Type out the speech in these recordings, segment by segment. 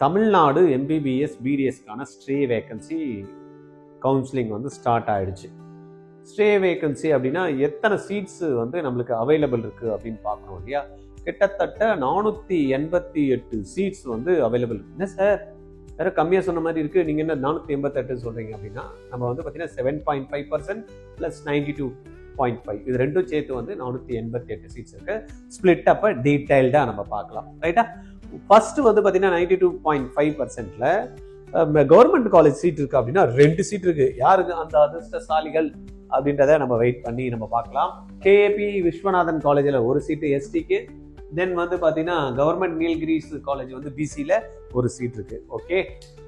Tamil Nadu MBBS பிடிஎஸ்க்கான stray vacancy counselling வந்து start ஆயிடுச்சு. ஸ்ட்ரே வேக்கன்சி அப்படின்னா எத்தனை சீட்ஸ் வந்து நம்மளுக்கு அவைலபிள் இருக்குது அப்படின்னு பார்க்கணும் இல்லையா. கிட்டத்தட்ட 488 சீட்ஸ் வந்து அவைலபிள். என்ன சார் வேற கம்மியாக சொன்ன மாதிரி இருக்குது, நீங்கள் என்ன 488 சொல்கிறீங்க அப்படின்னா, நம்ம வந்து பார்த்தீங்கன்னா 7.5% ப்ளஸ் 92.5 இது ரெண்டும் சேர்த்து வந்து 488 சீட்ஸ் இருக்கு. ஸ்பிளிட் அப்போ டீடைல்டாக நம்ம பார்க்கலாம். ரைட்டா. ஃபர்ஸ்ட் வந்து பார்த்தீங்கன்னா 92.5%ல கவர்மெண்ட் காலேஜ் சீட் இருக்கு அப்படின்னா 2 சீட் இருக்கு. யாருக்கு அந்த அதிர்ஷ்டசாலிகள் அப்படின்றத நம்ம வெயிட் பண்ணி நம்ம பார்க்கலாம். கேஏபி விஸ்வநாதன் காலேஜில் ஒரு சீட்டு எஸ்டிக்கு. தென் வந்து பார்த்தீங்கன்னா கவர்மெண்ட் நீல்கிரிஸ் காலேஜ் வந்து பிசியில் ஒரு சீட் இருக்கு. ஓகே,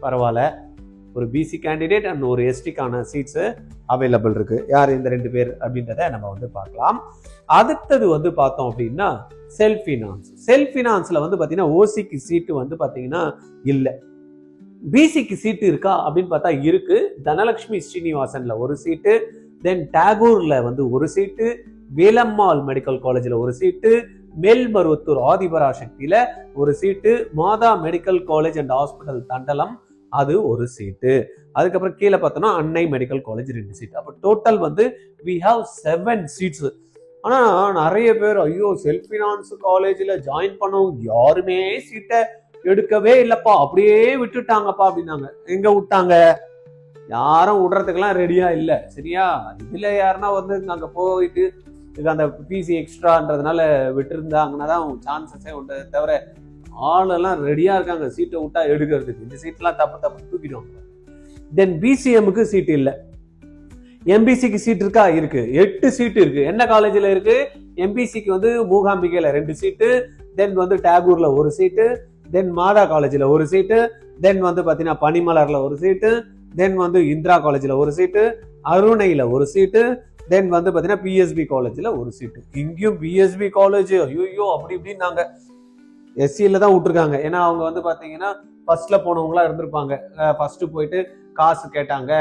பரவாயில்ல. ஒரு பிசி கேண்டிடேட் அண்ட் ஒரு எஸ்டிக்கான சீட்ஸ் அவைலபிள் இருக்கு. யார் இந்த 2 பேர் அப்படின்றத நம்ம வந்து பார்க்கலாம். அடுத்தது வந்து பார்த்தோம் அப்படின்னா செல்ஃப் ஃபினான்ஸ். செல்ஃப் ஃபினான்ஸ்ல வந்து பார்த்தீங்கன்னா ஓசிக்கு சீட்டு வந்து பார்த்தீங்கன்னா இல்லை. பிசிக்கு சீட்டு இருக்கா அப்படின்னு பார்த்தா இருக்கு. தனலட்சுமி ஸ்ரீனிவாசன்ல ஒரு சீட்டு, தென் டாகூர்ல வந்து ஒரு சீட்டு, வேலம்மாள் மெடிக்கல் காலேஜ்ல ஒரு சீட்டு, மேல்மருவத்தூர் ஆதிபராசக்தியில ஒரு சீட்டு, மாதா medical college and hospital Thandalam அது ஒரு சீட்டு. அதுக்கப்புறம் கீழே பார்த்தோம்னா அன்னை மெடிக்கல் காலேஜ் 2 சீட். அப்போ டோட்டல் வந்து we have 7 சீட்ஸ். ஆனா நிறைய பேர் ஐயோ செல்ஃப் ஃபினான்ஸ் காலேஜ்ல ஜாயின் பண்ணவங்க யாருமே சீட்டை எடுக்கவே இல்லப்பா, அப்படியே விட்டுட்டாங்கப்பா அப்படின்னாங்க. எங்க விட்டாங்க? யாரும் விடுறதுக்கெல்லாம் ரெடியா இல்லை. சரியா. இதுல யாருன்னா வந்து அங்க போயிட்டு இது அந்த பிசி எக்ஸ்ட்ரான்றதுனால விட்டுருந்தாங்கன்னா தான் சான்சஸே உண்டு. தவிர ஆளெல்லாம் ரெடியா இருக்காங்க சீட்டை விட்டா எடுக்கிறதுக்கு. இந்த சீட்லாம் தப்பு தூக்கிடுவாங்க. தென் பிசிஎம்முக்கு சீட் இல்லை. எம்பிசிக்கு சீட் இருக்கா? இருக்கு. 8 சீட் இருக்கு. என்ன காலேஜ்ல இருக்கு? எம்பிசிக்கு வந்து மூகாம்பிகையில 2 சீட்டு, தென் வந்து டாகூர்ல ஒரு சீட்டு, தென் மாதா காலேஜ்ல ஒரு சீட்டு, தென் வந்து பாத்தீங்கன்னா பனிமலர்ல ஒரு சீட்டு, தென் வந்து இந்திரா காலேஜ்ல ஒரு சீட்டு, அருணையில ஒரு சீட்டு, தென் வந்து பாத்தீங்கன்னா பிஎஸ்பி காலேஜ்ல ஒரு சீட்டு. இங்கேயும் பிஎஸ்பி காலேஜ் ஐயோ அப்படி இப்படின்னு நாங்க எஸ்சியில தான் விட்டுருக்காங்க. ஏன்னா அவங்க வந்து பாத்தீங்கன்னா ஃபர்ஸ்ட்ல போனவங்களா இருந்திருப்பாங்க. ஃபர்ஸ்ட் போயிட்டு காசு கேட்டாங்க,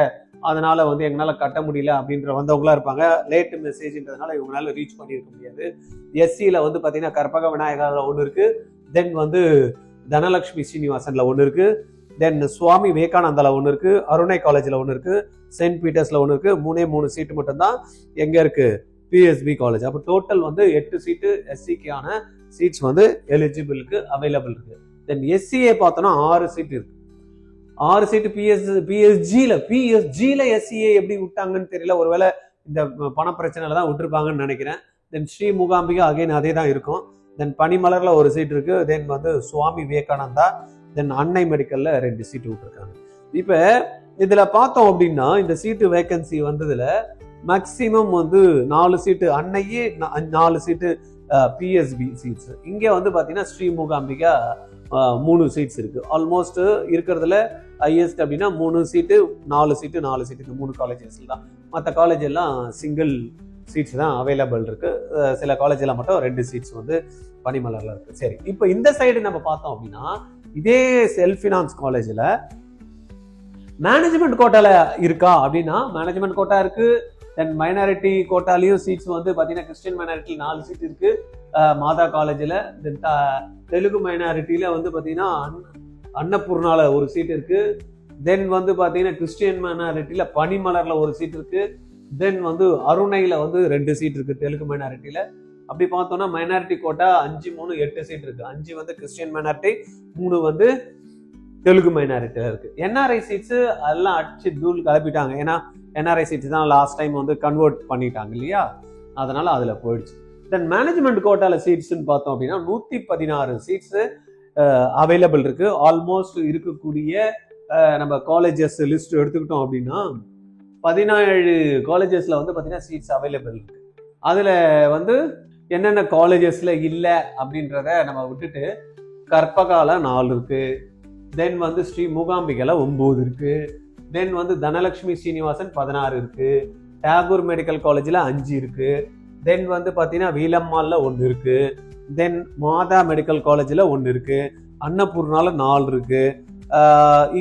அதனால வந்து எங்களால கட்ட முடியல அப்படின்ற வந்தவங்களா இருப்பாங்க. லேட் மெசேஜ்ன்றதுனால இவங்களால ரீச் பண்ணியிருக்க முடியாது. எஸ்சியில வந்து பாத்தீங்கன்னா கற்பக விநாயகர்ல ஒன்று இருக்கு, தென் வந்து தனலட்சுமி ஸ்ரீனிவாசன்ல ஒன்று இருக்கு, தென் சுவாமி விவேகானந்தால ஒன்று இருக்கு, அருணை காலேஜ்ல ஒன்று இருக்கு, சென்ட் பீட்டர்ஸ்ல ஒன்று இருக்கு. 3 சீட்டு மட்டும்தான் எங்க இருக்கு? BSP college. அப்போ டோட்டல் வந்து 8 சீட்டு எஸ்சிக்கான சீட்ஸ் வந்து எலிஜிபிளுக்கு அவைலபிள் இருக்கு. தென் எஸ்சிஏ பார்த்தோம்னா 6 சீட் இருக்கு. 6 சீட்டு பிஎஸ்ஜில எஸ்சிஏ எப்படி விட்டாங்கன்னு தெரியல. ஒருவேளை இந்த பண பிரச்சனையில தான் விட்டுருப்பாங்கன்னு நினைக்கிறேன். தென் ஸ்ரீ மூகாம்பிகா அகைன் அதே தான் இருக்கும். தென் பனிமலர்ல ஒரு சீட் இருக்கு. தென் வந்து சுவாமி விவேகானந்தா, தென் அன்னை மெடிக்கல்ல 2 சீட்டு விட்டுருக்காங்க. இப்ப இதுல பார்த்தோம் அப்படின்னா இந்த சீட்டு வேகன்சி வந்ததுல மேக்சிமம் வந்து 4 சீட்டு அன்னையே, 4 சீட்டு பிஎஸ்பி சீட்ஸ். இங்க வந்து பாத்தீங்கன்னா ஸ்ரீ மூகாம்பிகா 3 சீட்ஸ் இருக்கு. ஆல்மோஸ்ட் இருக்கிறதுல ஹையஸ்ட் அப்படின்னா 3 சீட்டு 4 சீட்டு 4 சீட்டு இந்த 3 காலேஜஸ்ல தான். மற்ற காலேஜ் எல்லாம் சிங்கிள் சீட்ஸ் தான் அவைலபிள் இருக்கு. சில காலேஜ்ல மட்டும் 2 சீட்ஸ் வந்து பனிமலர்ல இருக்கு. சரி, இப்போ இந்த சைடு நம்ம பார்த்தோம் அப்படின்னா இதே செல்ஃப் ஃபினான்ஸ் காலேஜ்ல மேனேஜ்மெண்ட் கோட்டால இருக்கா அப்படின்னா மேனேஜ்மெண்ட் கோட்டா இருக்கு. தென் மைனாரிட்டி கோட்டாலையும் சீட்ஸ் வந்து பாத்தீங்கன்னா கிறிஸ்டியன் மைனாரிட்டி 4 சீட் இருக்கு மாதா காலேஜ்ல. தென் தெலுங்கு மைனாரிட்டியில வந்து பாத்தீங்கன்னா அன்னபூர்ணால ஒரு சீட் இருக்கு. தென் வந்து பாத்தீங்கன்னா கிறிஸ்டியன் மைனாரிட்டியில பனிமலர்ல ஒரு சீட் இருக்கு. தென் வந்து அருணையில வந்து 2 சீட் இருக்கு தெலுங்கு மைனாரிட்டியில. அப்படி பார்த்தோம்னா மைனாரிட்டி கோட்டா 5, 3, 8 சீட் இருக்கு. 5 வந்து கிறிஸ்டியன் மைனாரிட்டி, 3 வந்து தெலுங்கு மைனாரிட்டியில இருக்கு. என்ஆர்ஐ சீட்ஸ் அதெல்லாம் அடிச்சு தூள் கிளப்பிட்டாங்க. ஏன்னா என்ஆர்ஐ சீட்ஸ் தான் லாஸ்ட் டைம் வந்து கன்வெர்ட் பண்ணிட்டாங்க இல்லையா, அதனால அதுல போயிடுச்சு. தென் மேனேஜ்மெண்ட் கோட்டால சீட்ஸ்ன்னு பார்த்தோம் அப்படின்னா 116 சீட்ஸ் அவைலபிள் இருக்கு. ஆல்மோஸ்ட் இருக்கக்கூடிய நம்ம காலேஜஸ் லிஸ்ட் எடுத்துக்கிட்டோம் அப்படின்னா 17 காலேஜஸ்ல வந்து பாத்தீங்கன்னா சீட்ஸ் அவைலபிள் இருக்கு. அதுல வந்து என்னென்ன காலேஜஸ்ல இல்லை அப்படின்றத நம்ம விட்டுட்டு கற்பகால 4 இருக்கு, தென் வந்து ஸ்ரீ மூகாம்பிகைல 9 இருக்கு, தென் வந்து தனலட்சுமி ஸ்ரீனிவாசன் 16 இருக்கு, டாகூர் மெடிக்கல் காலேஜ்ல 5 இருக்கு, தென் வந்து பாத்தீங்கன்னா வீலம்மால்ல 1 இருக்கு, தென் மாதா மெடிக்கல் காலேஜ்ல 1 இருக்கு, அன்னபூர்ணால 4 இருக்கு.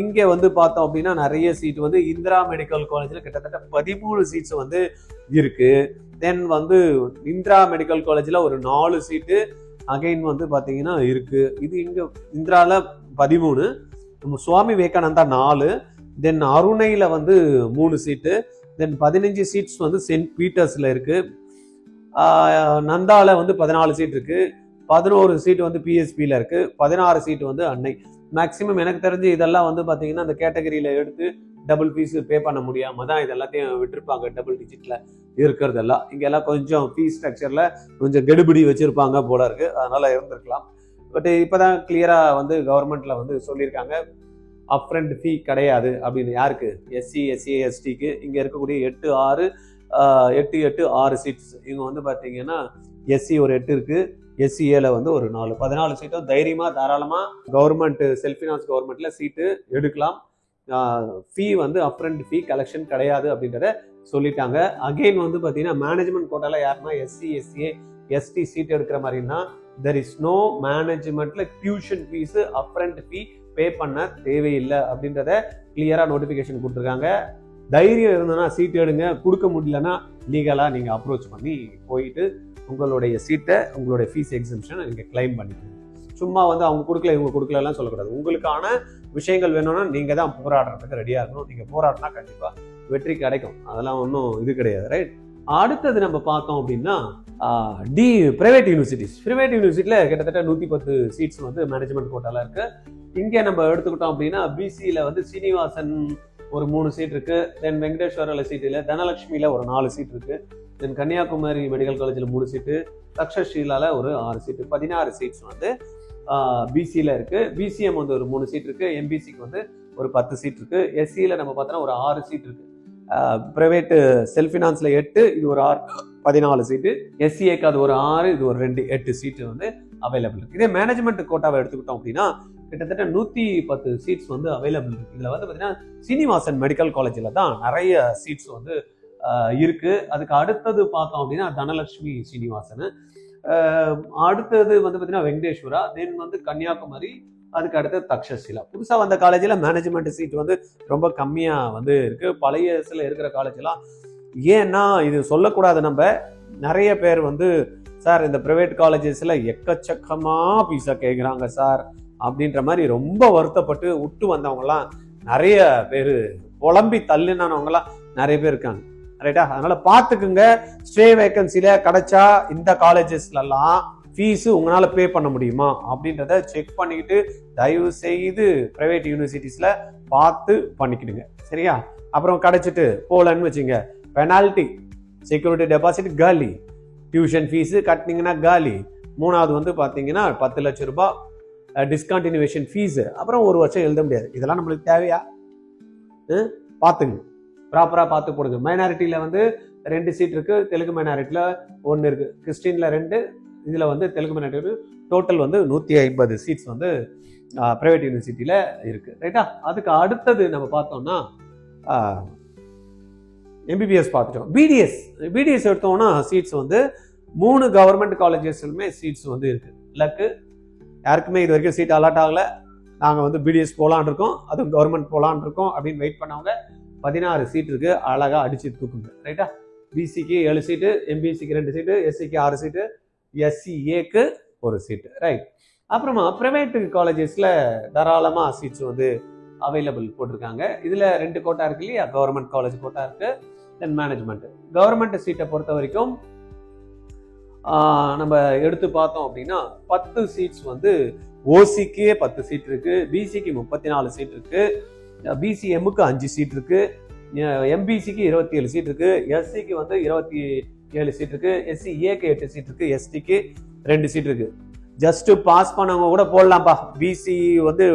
இங்க வந்து பார்த்தோம் அப்படின்னா நிறைய சீட் வந்து இந்திரா மெடிக்கல் காலேஜ்ல கிட்டத்தட்ட 13 சீட்ஸ் வந்து இருக்கு. தென் வந்து இந்திரா மெடிக்கல் காலேஜ்ல ஒரு 4 சீட்டு அகைன் வந்து பாத்தீங்கன்னா இருக்கு. இது இங்க இந்திரால 13, நம்ம சுவாமி விவேகானந்தா 4, தென் அருணையில் வந்து 3 சீட்டு, தென் 15 சீட்ஸ் வந்து சென்ட் பீட்டர்ஸில் இருக்குது. நந்தாவில் வந்து 14 சீட் இருக்குது, 11 சீட்டு வந்து பிஎஸ்பியில் இருக்குது, 16 சீட்டு வந்து அன்னை. மேக்ஸிமம் எனக்கு தெரிஞ்சு இதெல்லாம் வந்து பார்த்தீங்கன்னா அந்த கேட்டகரியில் எடுத்து டபுள் ஃபீஸ் பே பண்ண முடியாமல் தான் இது எல்லாத்தையும் விட்டுருப்பாங்க. டபுள் டிஜிட்டில் இருக்கிறதெல்லாம் இங்கெல்லாம் கொஞ்சம் ஃபீஸ் ஸ்ட்ரக்சரில் கொஞ்சம் கெடுபிடி வச்சுருப்பாங்க போல இருக்குது, அதனால் இருந்திருக்கலாம். பட் இப்போ தான் கிளியராக வந்து கவர்மெண்ட்டில் வந்து சொல்லியிருக்காங்க அப்ரண்ட் ஃபீ கிடையாது அப்படின்னு. யாருக்கு? எஸ்சி, எஸ்சி, எஸ்டிக்கு. இங்கே இருக்கக்கூடிய 8 சீட்ஸ். இவங்க வந்து பார்த்தீங்கன்னா எஸ்சி ஒரு 8 இருக்குது, எஸ்சிஏல வந்து ஒரு 4, 14 சீட்டும் தைரியமாக தாராளமாக கவர்மெண்ட் செல்ஃப் ஃபினான்ஸ் கவர்மெண்ட்டில் சீட்டு எடுக்கலாம். ஃபீ வந்து அப்ரண்ட் ஃபீ கலெக்ஷன் கிடையாது அப்படின்றத சொல்லிட்டாங்க. அகெயின் வந்து பார்த்தீங்கன்னா மேனேஜ்மெண்ட் கோட்டாவில் யாருன்னா எஸ்சி, எஸ்சிஏ, எஸ்டி சீட் எடுக்கிற மாதிரின்னா தெர் இஸ் நோ மேனேஜ்மெண்ட்ல tuition fees upfront fee pay பண்ண தேவையில்லை அப்படின்றத கிளியராக நோட்டிஃபிகேஷன் கொடுத்துருக்காங்க. தைரியம் இருந்ததுன்னா சீட் எடுங்க, கொடுக்க முடியலன்னா லீகலாக நீங்கள் அப்ரோச் பண்ணி போயிட்டு உங்களுடைய சீட்டை, உங்களுடைய ஃபீஸ் எக்ஸம்ஷனை நீங்கள் கிளைம் பண்ணிக்கணும். சும்மா வந்து அவங்க கொடுக்கல இவங்க கொடுக்கலலாம் சொல்லக்கூடாது. உங்களுக்கான விஷயங்கள் வேணும்னா நீங்கள் தான் போராடுறதுக்கு ரெடியாக இருக்கணும். நீங்கள் போராடினா கண்டிப்பாக வெற்றி கிடைக்கும், அதெல்லாம் ஒன்றும் இது கிடையாது. ரைட். அடுத்தது நம்ம பார்த்தோம் அப்படின்னா பிரைவேட் யூனிவர்சிட்டிஸ். பிரைவேட் யூனிவர்சிட்டியில் கிட்டத்தட்ட 110 சீட்ஸ் வந்து மேனேஜ்மெண்ட் கோட்டால இருக்கு. இங்கே நம்ம எடுத்துக்கிட்டோம் அப்படின்னா பிசியில் வந்து சீனிவாசன் ஒரு 3 சீட் இருக்கு, தென் வெங்கடேஸ்வரில் சீட் இல்லை, தனலட்சுமியில் ஒரு 4 சீட் இருக்கு, தென் கன்னியாகுமரி மெடிக்கல் காலேஜில் 3 சீட்டு, தக்ஷஷீலால ஒரு 6 சீட்டு, 16 சீட்ஸ் வந்து பிசியில் இருக்கு. பிசிஎம் வந்து ஒரு 3 சீட் இருக்கு, எம்பிசிக்கு வந்து ஒரு 10 சீட் இருக்கு, எஸ்சியில் நம்ம பார்த்தோன்னா ஒரு 6 சீட் இருக்கு. பிரைவேட் செல்ஃப் ஃபினான்ஸ்ல 8, இது ஒரு 6, 14 சீட்டு. எஸ்சிஏக்கு அது ஒரு 6, இது ஒரு 2, 8 சீட்டு வந்து அவைலபிள் இருக்கு. இதே மேனேஜ்மெண்ட் கோட்டாவை எடுத்துக்கிட்டோம் அப்படின்னா கிட்டத்தட்ட 110 சீட்ஸ் வந்து அவைலபிள் இருக்கு. இதுல வந்து பார்த்தீங்கன்னா சீனிவாசன் மெடிக்கல் காலேஜில் தான் நிறைய சீட்ஸ் வந்து இருக்கு. அதுக்கு அடுத்தது பார்த்தோம் அப்படின்னா தனலட்சுமி சீனிவாசன், அடுத்தது வந்து பார்த்தீங்கன்னா வெங்கடேஸ்வரா, தென் வந்து கன்னியாகுமரி, அதுக்கு அடுத்து தக்ஷஷீலா. புதுசாக வந்த காலேஜில் மேனேஜ்மெண்ட் சீட் வந்து ரொம்ப கம்மியாக வந்து இருக்கு. பழைய சில இருக்கிற காலேஜெல்லாம் ஏன்னா இது சொல்லக்கூடாது, நம்ம நிறைய பேர் வந்து சார் இந்த ப்ரைவேட் காலேஜஸ்ல எக்கச்சக்கமாக பீஸா கேட்குறாங்க சார் அப்படின்ற மாதிரி ரொம்ப வருத்தப்பட்டு விட்டு வந்தவங்கலாம் நிறைய பேர், புலம்பி தள்ளினவங்கலாம் நிறைய பேர் இருக்காங்க. ரைட்டா? அதனால பார்த்துக்குங்க, ஸ்டே வேகன்சில கிடைச்சா இந்த காலேஜஸ்லாம் ஃபீஸு உங்களால் பே பண்ண முடியுமா அப்படின்றத செக் பண்ணிக்கிட்டு தயவு செய்து ப்ரைவேட் யூனிவர்சிட்டிஸில் பார்த்து பண்ணிக்கிடுங்க. சரியா? அப்புறம் கிடைச்சிட்டு போலன்னு வச்சுங்க, பெனால்ட்டி, செக்யூரிட்டி டெபாசிட் காலி, டியூஷன் ஃபீஸு கட்டினீங்கன்னா காலி, 3வது வந்து பார்த்தீங்கன்னா 10 லட்சம் ரூபாய் டிஸ்கண்டினியூவேஷன் ஃபீஸு, அப்புறம் 1 வருஷம் எழுத முடியாது. இதெல்லாம் நம்மளுக்கு தேவையா? பார்த்துங்க, ப்ராப்பராக பார்த்து போடுங்க. மைனாரிட்டியில் வந்து 2 சீட் இருக்குது, தெலுங்கு மைனாரிட்டியில் 1 இருக்குது, கிறிஸ்டினில் 2, இதில் வந்து தெலுங்கு மைனாரிட்டி டோட்டல் வந்து 150 சீட்ஸ் வந்து ப்ரைவேட் யூனிவர்சிட்டியில் இருக்குது. ரைட்டா? அதுக்கு அடுத்தது நம்ம பார்த்தோம்னா எம்பிபிஎஸ் பார்த்துட்டோம். பிடிஎஸ் எடுத்தோம்னா சீட்ஸ் வந்து 3 கவர்மெண்ட் காலேஜஸ்லுமே சீட்ஸ் வந்து இருக்குது. லக்கு யாருக்குமே இது வரைக்கும் சீட் அலாட் ஆகலை, நாங்கள் வந்து பிடிஎஸ் போகலான் இருக்கோம், அதுவும் கவர்மெண்ட் போகலான் இருக்கோம் அப்படின்னு வெயிட் பண்ணவங்க 16 சீட் இருக்குது, அழகாக அடித்து தூக்குங்க. ரைட்டா? பிசிக்கு 7 சீட்டு, எம்பிசிக்கு 2 சீட்டு, எஸ்சிக்கு 6 சீட்டு, எஸ்சிஏக்கு 1 சீட்டு. ரைட். அப்புறமா ப்ரைவேட் காலேஜஸில் தாராளமாக சீட்ஸ் வந்து அவைலபிள் போட்டிருக்காங்க. இதில் 2 கோட்டா இருக்கு இல்லையா? கவர்மெண்ட் காலேஜ் கோட்டா இருக்கு, தென் மேனேஜ்மெண்ட். கவர்மெண்ட் சீட்டை பொறுத்த வரைக்கும் நம்ம எடுத்து பார்த்தோம் அப்படின்னா 10 சீட்ஸ் வந்து ஓசிக்கு 10 சீட் இருக்கு, பிசிக்கு 34 சீட் இருக்கு, பிசிஎம்முக்கு 5 சீட் இருக்கு, எம்பிசிக்கு 27 சீட் இருக்கு, எஸ்சிக்கு வந்து 27 சீட் இருக்கு, எஸ்சிஏக்கு 8 சீட் இருக்கு, எஸ்டிக்கு 2 சீட் இருக்கு. ஜஸ்ட் பாஸ் பண்ணவங்க கூட போடலாம்ப்பா. பிசி வந்து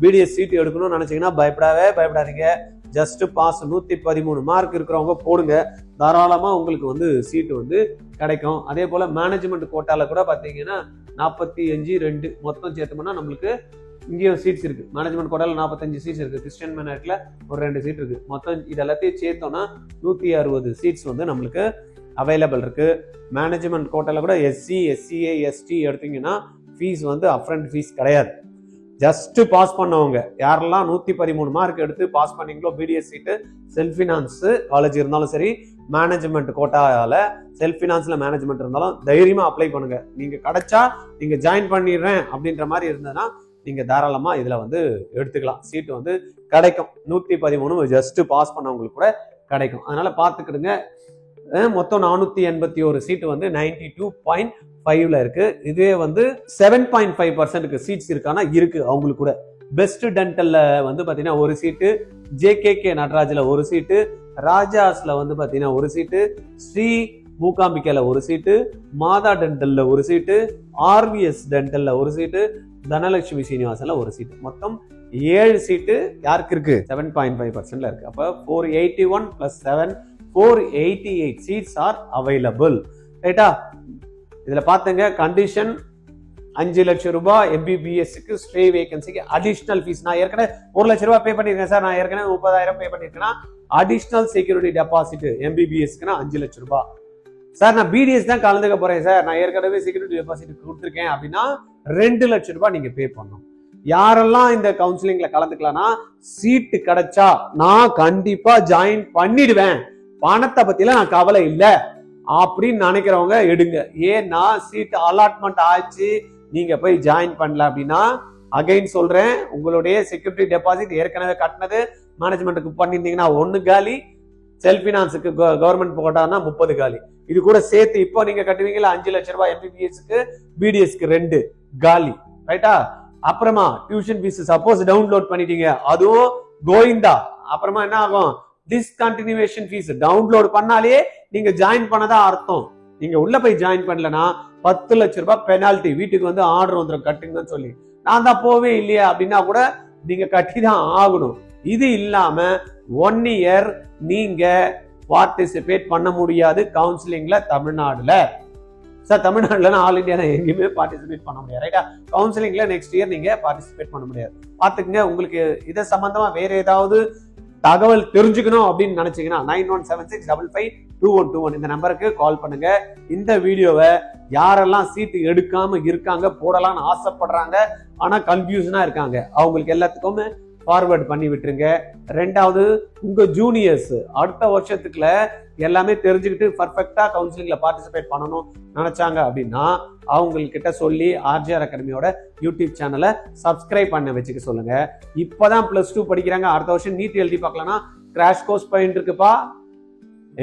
பிடிஎஸ் சீட் எடுக்கணும்னு நினைச்சீங்கன்னா பயப்படாதீங்க. ஜஸ்ட் பாஸ் 113 மார்க் இருக்கிறவங்க போடுங்க, தாராளமாக உங்களுக்கு வந்து சீட்டு வந்து கிடைக்கும். அதே போல் மேனேஜ்மெண்ட் கோட்டாவில் கூட பார்த்தீங்கன்னா 45, 2 மொத்தம் சேர்த்தோம்னா நம்மளுக்கு இங்கேயும் சீட்ஸ் இருக்குது. மேனேஜ்மெண்ட் கோட்டாவில் 45 சீட்ஸ் இருக்குது, கிறிஸ்டியன் மைனாரிட்டியில் ஒரு 2 சீட் இருக்குது. மொத்தம் இது எல்லாத்தையும் சேர்த்தோம்னா 160 சீட்ஸ் வந்து நம்மளுக்கு அவைலபிள் இருக்குது. மேனேஜ்மெண்ட் கோட்டாவில் கூட எஸ்சி, எஸ்சிஏ, எஸ்டி எடுத்தீங்கன்னா ஃபீஸ் வந்து அப்ரண்ட் ஃபீஸ் கிடையாது. ஜஸ்ட் பாஸ் பண்ணவங்க யாரெல்லாம் 113 மார்க் எடுத்து பாஸ் பண்ணீங்களோ பிடிஎஸ் சீட்டு, செல்ஃப் ஃபினான்ஸ் காலேஜ் இருந்தாலும் சரி, மேனேஜ்மெண்ட் கோட்டாவில் செல்ஃப் ஃபினான்ஸில் மேனேஜ்மெண்ட் இருந்தாலும் தைரியமாக அப்ளை பண்ணுங்க. நீங்கள் கிடைச்சா நீங்கள் ஜாயின் பண்ணிடுறேன் அப்படின்ற மாதிரி இருந்ததுன்னா நீங்க தாராளமா இதுல வந்து எடுத்துக்கலாம். சீட்டு வந்து கிடைக்கும். 113 ஜஸ்ட் பாஸ் பண்ணவங்களுக்கு கூட கிடைக்கும். அதனால பாத்துக்கிடுங்க. மொத்தம் 481 சீட்டு வந்து 92.5ல இருக்கு. இதுவே வந்து 7.5%க்கு சீட்ஸ் இருக்கானா இருக்கு அவங்களுக்கு கூட. பெஸ்ட் டென்டல்ல வந்து பாத்தீங்கன்னா ஒரு சீட்டு, ஜேகேகே நடராஜ்ல ஒரு சீட்டு, ராஜாஸ்ல வந்து பாத்தீங்கன்னா ஒரு சீட்டு, ஸ்ரீ மூகாம்பிக்கையில ஒரு சீட்டு, மாதா டென்டல்ல ஒரு சீட்டு, ஆர்விஎஸ் டென்டல்ல ஒரு சீட்டு, தனலட்சுமி சீனிவாசன்ல ஒரு சீட்டு. மொத்தம் 7 சீட்டு யாருக்கு இருக்கு? 7.5%ல இருக்கு. அப்ப 481 plus 7 488 seats are available. ரைட்டா? இதுல பாத்துங்க கண்டிஷன் 5 லட்சம் ரூபாய் MBBSக்கு ஸ்ட்ரே வேகன்சிக்கு அடிஷனல் ஃபீஸ். நான் ஏற்கனவே 1 லட்சம் ரூபாய் பே பண்ணிருக்கேன் சார், நான் ஏற்கனவே 30,000 பே பண்ணிருக்கேன்னா அடிஷனல் செக்யூரிட்டி டெபாசிட் MBBSக்குனா 5 லட்சம் ரூபாய். சார் நான் BDS தான் கலந்துக்க போறேன் சார், நான் ஏற்கனவே செக்யூரிட்டி டெபாசிட் கொடுத்துருக்கேன் அப்படின்னா 2 லட்சம் ரூபாய் நீங்க பே பண்ணணும். யாரெல்லாம் இந்த கவுன்சிலிங்ல கலந்துக்கலாம்னா, சீட்டு கிடைச்சா நான் கண்டிப்பா ஜாயின் பண்ணிடுவேன், பணத்தை பத்திலாம் நான் கவலை இல்லை அப்படின்னு நினைக்கிறவங்க எடுங்க. ஏன்னா சீட் அலாட்மெண்ட் ஆச்சு, நீங்க போய் ஜாயின் பண்ணல அப்படின்னா அகைன் சொல்றேன், உங்களுடைய செக்யூரிட்டி டெபாசிட் ஏற்கனவே கட்டினது மேனேஜ்மெண்ட்டுக்கு பண்ணிருந்தீங்கன்னா 1 காலி, செல்ஃப் பினான்ஸுக்கு கவர்மெண்ட் போட்டாங்கன்னா 30 காலி. இது கூட சேர்த்து இப்போ நீங்க கட்டுவீங்களா 5 லட்சம் ரூபாய் MBBSக்கு, BDSக்கு 2 காலி. ரைட்டா? அப்புறமா டியூஷன் ஃபீஸ் சப்போஸ் டவுன்லோட் பண்ணிட்டீங்க, அதுவும் கோயிந்தா. அப்புறமா என்ன ஆகும்? டிஸ்கண்டினியூவேஷன் ஃபீஸ் டவுன்லோட் பண்ணாலே நீங்க ஜாயின் பண்ணதா அர்த்தம். நீங்க உள்ள போய் ஜாயின் பண்ணலனா 10 லட்சம் ரூபாய் பெனால்டி, வீட்டுக்கு வந்து ஆர்டர் வந்துடும் கட்டுங்கன்னு சொல்லி. நான் தான் போவே இல்லையா அப்படின்னா கூட நீங்க கட்டி தான் ஆகணும். இது இல்லாம 1 இயர் நீங்க பார்ட்டிசிபேட் பண்ண முடியாது கவுன்சிலிங்ல தமிழ்நாடுல. சார் தமிழ்நாடுல ஆல் இந்தியா எங்கேயுமே பார்ட்டிசிபேட் பண்ண முடியாது. ரைட்டா? கவுன்சிலிங்ல நெக்ஸ்ட் இயர் நீங்க பார்ட்டிசிபேட் பண்ண முடியாது. பாத்துக்கங்க. உங்களுக்கு இதை சம்பந்தமா வேற ஏதாவது தகவல் தெரிஞ்சுக்கணும் அப்படின்னு நினைச்சீங்கன்னா 9176552121 இந்த நம்பருக்கு கால் பண்ணுங்க. இந்த வீடியோவை யாரெல்லாம் சீட்டு எடுக்காம இருக்காங்க, போடலாம்னு ஆசைப்படுறாங்க ஆனா கன்ஃபியூஷனா இருக்காங்க, அவங்களுக்கு எல்லாத்துக்குமே ஃபார்வர்ட் பண்ணி விட்டுருங்க. ரெண்டாவது, உங்க ஜூனியர்ஸ் அடுத்த வருஷத்துக்குள்ள எல்லாமே தெரிஞ்சுக்கிட்டு பர்ஃபெக்டா கவுன்சிலிங்ல பார்ட்டிசிபேட் பண்ணணும் நினைச்சாங்க அப்படின்னா அவங்கக்கிட்ட சொல்லி ஆர்ஜிஆர் அகாடமியோட யூடியூப் சேனலை சப்ஸ்கிரைப் பண்ண வச்சுக்க சொல்லுங்க. இப்பதான் +2 படிக்கிறாங்க, அடுத்த வருஷம் நீட் எழுதி பார்க்கலாம்னா கிராஷ் கோர்ஸ் பாயிண்ட் இருக்குப்பா.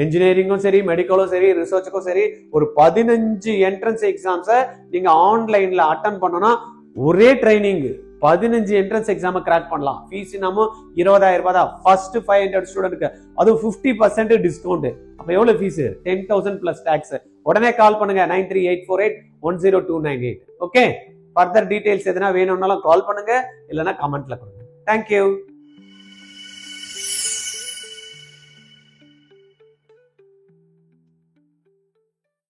இன்ஜினியரிங்கும் சரி, மெடிக்கலும் சரி, ரிசர்ச்சுக்கும் சரி, ஒரு 15 என்ட்ரன்ஸ் எக்ஸாம்ஸை நீங்க ஆன்லைன்ல அட்டன் பண்ணனா ஒரே ட்ரைனிங் 15 என்ட்ரன்ஸ் எக்ஸாம் கிராக் பண்ணலாம். ஃபீஸ் நம்ம 20,000 ரூபாய் தான் ஃபர்ஸ்ட் 500 ஸ்டூடெண்ட்க்கு, அதுவும் 50% டிஸ்கவுண்ட். அப்ப எவ்வளவு ஃபீஸ்? 10,000 plus tax. உடனே கால் பண்ணுங்க 9384810298. ஓகே, ஃபர்தர் டீடைல்ஸ் எதுனா வேணும்னாலும் கால் பண்ணுங்க, இல்லைன்னா கமெண்ட்ல கொடுங்க. தேங்க்யூ.